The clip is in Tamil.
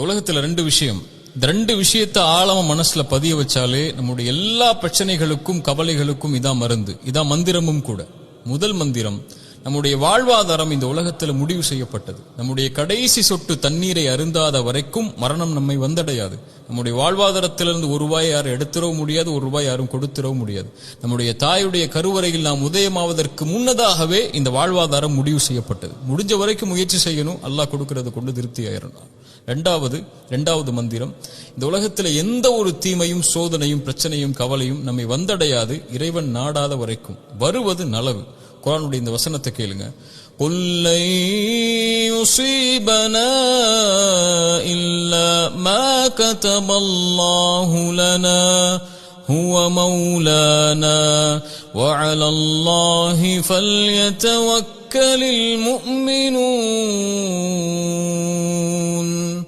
உலகத்துல ரெண்டு விஷயம், இந்த ரெண்டு விஷயத்தை ஆழமா மனசுல பதிய வச்சாலே நம்முடைய எல்லா பிரச்சனைகளுக்கும் கவலைகளுக்கும் இதான் மருந்து, இதான் மந்திரமும் கூட. முதல் மந்திரம், நம்முடைய வாழ்வாதாரம் இந்த உலகத்துல முடிவு செய்யப்பட்டது. நம்முடைய கடைசி சொட்டு தண்ணீரை அருந்தாத வரைக்கும் மரணம் நம்மை வந்தடையாது. நம்முடைய வாழ்வாதாரத்திலிருந்து ஒரு ரூபாய் யாரும் எடுத்துடவும் முடியாது, ஒரு ரூபாய் யாரும் கொடுத்துடவும் முடியாது. நம்முடைய தாயுடைய கருவறையில் நாம் உதயமாவதற்கு முன்னதாகவே இந்த வாழ்வாதாரம் முடிவு செய்யப்பட்டது. முடிஞ்ச வரைக்கும் முயற்சி செய்யணும், அல்லாஹ் கொடுக்கறத கொண்டு திருப்தி ஆயிரணும். இரண்டாவது மந்திரம், இந்த உலகத்தில் எந்த ஒரு தீமையும் சோதனையும் பிரச்சனையும் கவலையும் நம்மை வந்தடையாது இறைவன் நாடாத வரைக்கும். வருவது நலவு. குர்ஆனுடைய இந்த வசனத்தை கேளுங்க. குல்லை யுஸீபனா இல்லா மா கதபல்லாஹு லனா ஹுவ மௌலானா வ அலல்லாஹி ஃபல்யதவக்கலில் முஃமினூன்.